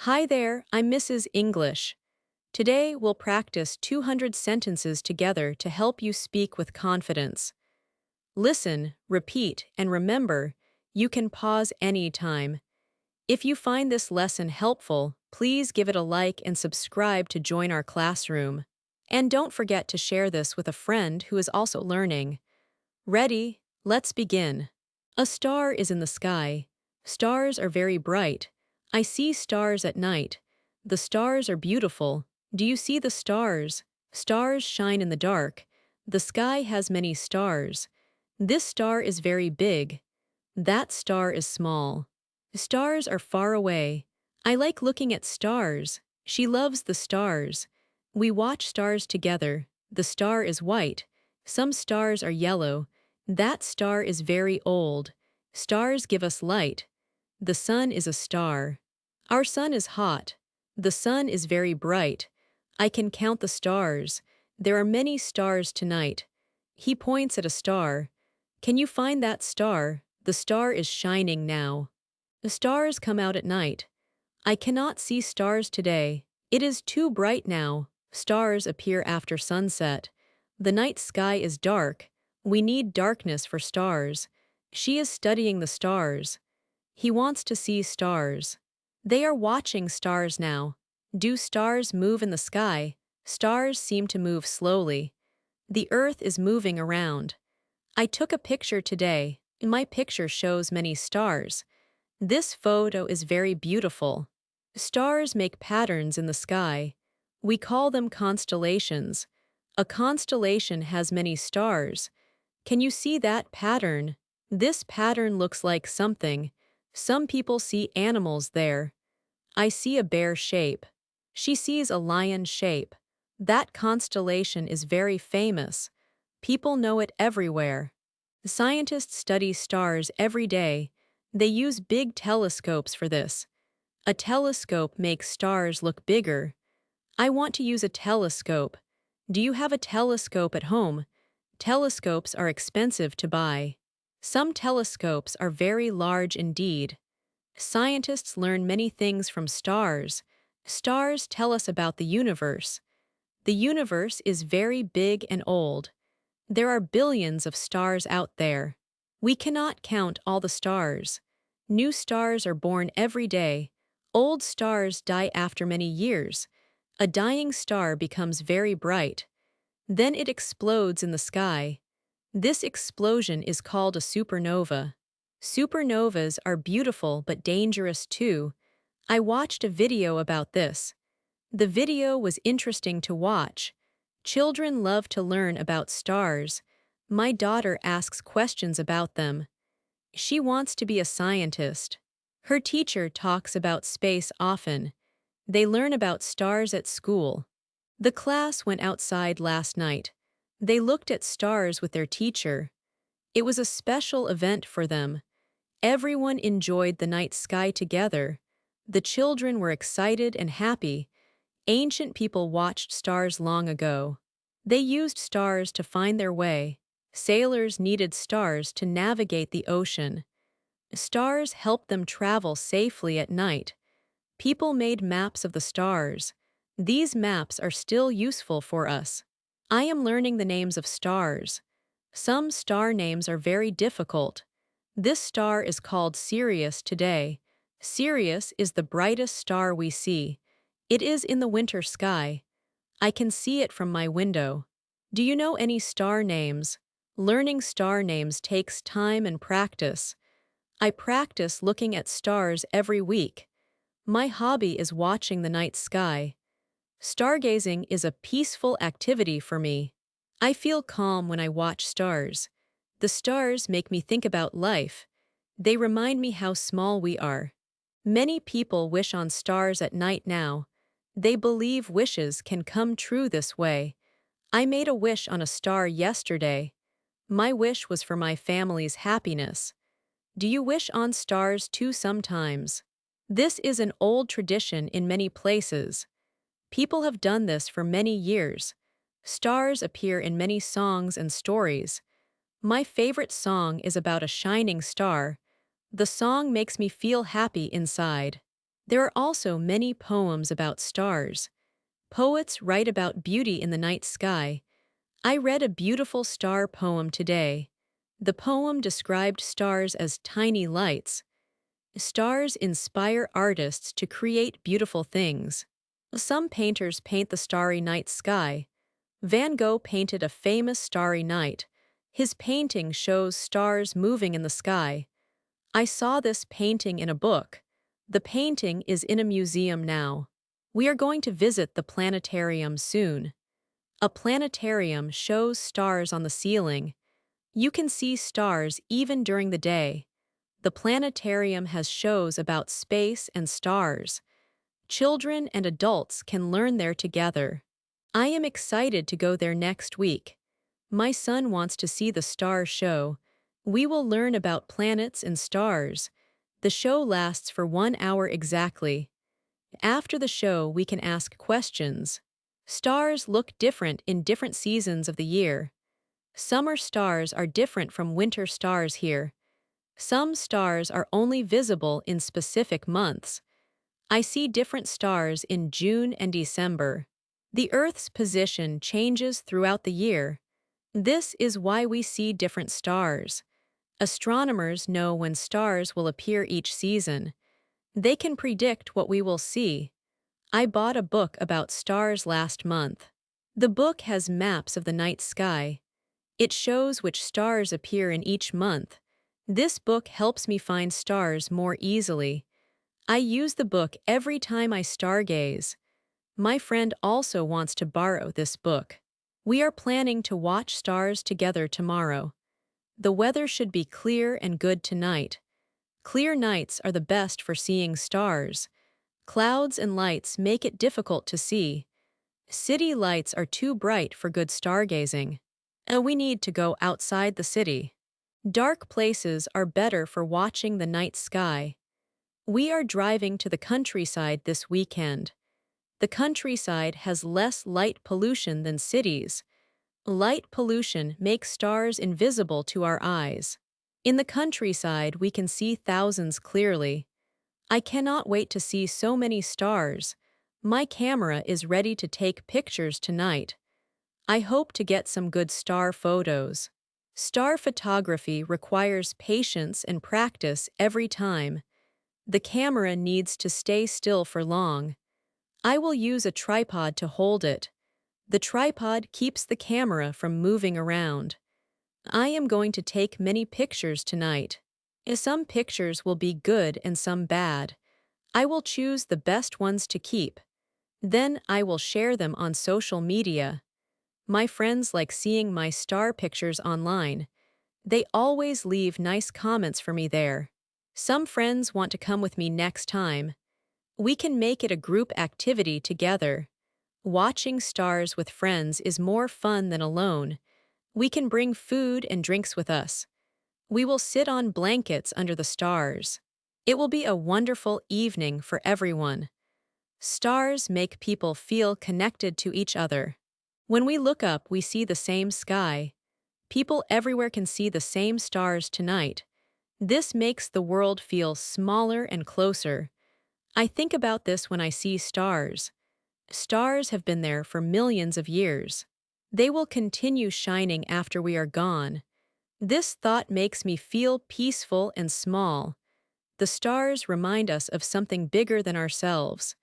Hi there, I'm Mrs. English. Today we'll practice 200 sentences together to help you speak with confidence. Listen, repeat, and remember, you can pause anytime. If you find this lesson helpful, please give it a like and subscribe to join our classroom. And don't forget to share this with a friend who is also learning. Ready? Let's begin. A star is in the sky. Stars are very bright. I see stars at night. The stars are beautiful. Do you see the stars? Stars shine in the dark. The sky has many stars. This star is very big. That star is small. Stars are far away. I like looking at stars. She loves the stars. We watch stars together. The star is white. Some stars are yellow. That star is very old. Stars give us light. The sun is a star. Our sun is hot. The sun is very bright. I can count the stars. There are many stars tonight. He points at a star. Can you find that star? The star is shining now. The stars come out at night. I cannot see stars today. It is too bright now. Stars appear after sunset. The night sky is dark. We need darkness for stars. She is studying the stars. He wants to see stars. They are watching stars now. Do stars move in the sky? Stars seem to move slowly. The earth is moving around. I took a picture today. My picture shows many stars. This photo is very beautiful. Stars make patterns in the sky. We call them constellations. A constellation has many stars. Can you see that pattern? This pattern looks like something. Some people see animals there. I see a bear shape. She sees a lion shape. That constellation is very famous. People know it everywhere. Scientists study stars every day. They use big telescopes for this. A telescope makes stars look bigger. I want to use a telescope. Do you have a telescope at home? Telescopes are expensive to buy. Some telescopes are very large indeed. Scientists learn many things from stars. Stars tell us about the universe. The universe is very big and old. There are billions of stars out there. We cannot count all the stars. New stars are born every day. Old stars die after many years. A dying star becomes very bright. Then it explodes in the sky. This explosion is called a supernova. Supernovas are beautiful but dangerous too. I watched a video about this. The video was interesting to watch. Children love to learn about stars. My daughter asks questions about them. She wants to be a scientist. Her teacher talks about space often. They learn about stars at school. The class went outside last night. They looked at stars with their teacher. It was a special event for them. Everyone enjoyed the night sky together. The children were excited and happy. Ancient people watched stars long ago. They used stars to find their way. Sailors needed stars to navigate the ocean. Stars helped them travel safely at night. People made maps of the stars. These maps are still useful for us. I am learning the names of stars. Some star names are very difficult. This star is called Sirius today. Sirius is the brightest star we see. It is in the winter sky. I can see it from my window. Do you know any star names? Learning star names takes time and practice. I practice looking at stars every week. My hobby is watching the night sky. Stargazing is a peaceful activity for me. I feel calm when I watch stars. The stars make me think about life. They remind me how small we are. Many people wish on stars at night now. They believe wishes can come true this way. I made a wish on a star yesterday. My wish was for my family's happiness. Do you wish on stars too sometimes? This is an old tradition in many places. People have done this for many years. Stars appear in many songs and stories. My favorite song is about a shining star. The song makes me feel happy inside. There are also many poems about stars. Poets write about beauty in the night sky. I read a beautiful star poem today. The poem described stars as tiny lights. Stars inspire artists to create beautiful things. Some painters paint the starry night sky. Van Gogh painted a famous starry night. His painting shows stars moving in the sky. I saw this painting in a book. The painting is in a museum now. We are going to visit the planetarium soon. A planetarium shows stars on the ceiling. You can see stars even during the day. The planetarium has shows about space and stars. Children and adults can learn there together. I am excited to go there next week. My son wants to see the star show. We will learn about planets and stars. The show lasts for 1 hour exactly. After the show, we can ask questions. Stars look different in different seasons of the year. Summer stars are different from winter stars here. Some stars are only visible in specific months. I see different stars in June and December. The Earth's position changes throughout the year. This is why we see different stars. Astronomers know when stars will appear each season. They can predict what we will see. I bought a book about stars last month. The book has maps of the night sky. It shows which stars appear in each month. This book helps me find stars more easily. I use the book every time I stargaze. My friend also wants to borrow this book. We are planning to watch stars together tomorrow. The weather should be clear and good tonight. Clear nights are the best for seeing stars. Clouds and lights make it difficult to see. City lights are too bright for good stargazing. We need to go outside the city. Dark places are better for watching the night sky. We are driving to the countryside this weekend. The countryside has less light pollution than cities. Light pollution makes stars invisible to our eyes. In the countryside, we can see thousands clearly. I cannot wait to see so many stars. My camera is ready to take pictures tonight. I hope to get some good star photos. Star photography requires patience and practice every time. The camera needs to stay still for long. I will use a tripod to hold it. The tripod keeps the camera from moving around. I am going to take many pictures tonight. Some pictures will be good and some bad. I will choose the best ones to keep. Then I will share them on social media. My friends like seeing my star pictures online. They always leave nice comments for me there. Some friends want to come with me next time. We can make it a group activity together. Watching stars with friends is more fun than alone. We can bring food and drinks with us. We will sit on blankets under the stars. It will be a wonderful evening for everyone. Stars make people feel connected to each other. When we look up, we see the same sky. People everywhere can see the same stars tonight. This makes the world feel smaller and closer. I think about this when I see stars. Stars have been there for millions of years. They will continue shining after we are gone. This thought makes me feel peaceful and small. The stars remind us of something bigger than ourselves.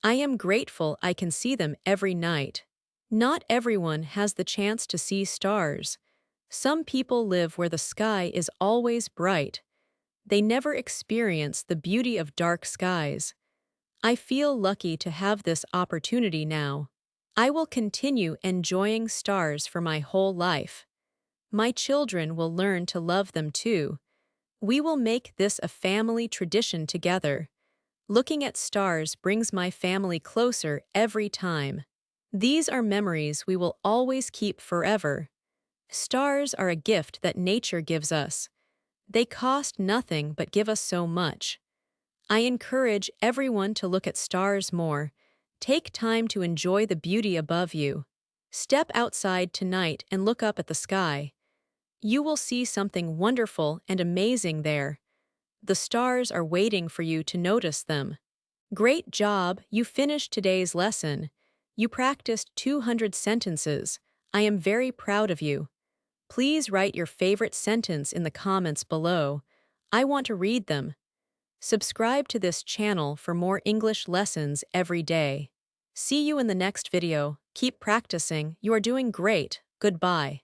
I am grateful I can see them every night. Not everyone has the chance to see stars. Some people live where the sky is always bright. They never experience the beauty of dark skies. I feel lucky to have this opportunity now. I will continue enjoying stars for my whole life. My children will learn to love them too. We will make this a family tradition together. Looking at stars brings my family closer every time. These are memories we will always keep forever. Stars are a gift that nature gives us. They cost nothing but give us so much. I encourage everyone to look at stars more. Take time to enjoy the beauty above you. Step outside tonight and look up at the sky. You will see something wonderful and amazing there. The stars are waiting for you to notice them. Great job, you finished today's lesson. You practiced 200 sentences. I am very proud of you. Please write your favorite sentence in the comments below. I want to read them. Subscribe to this channel for more English lessons every day. See you in the next video. Keep practicing. You are doing great. Goodbye.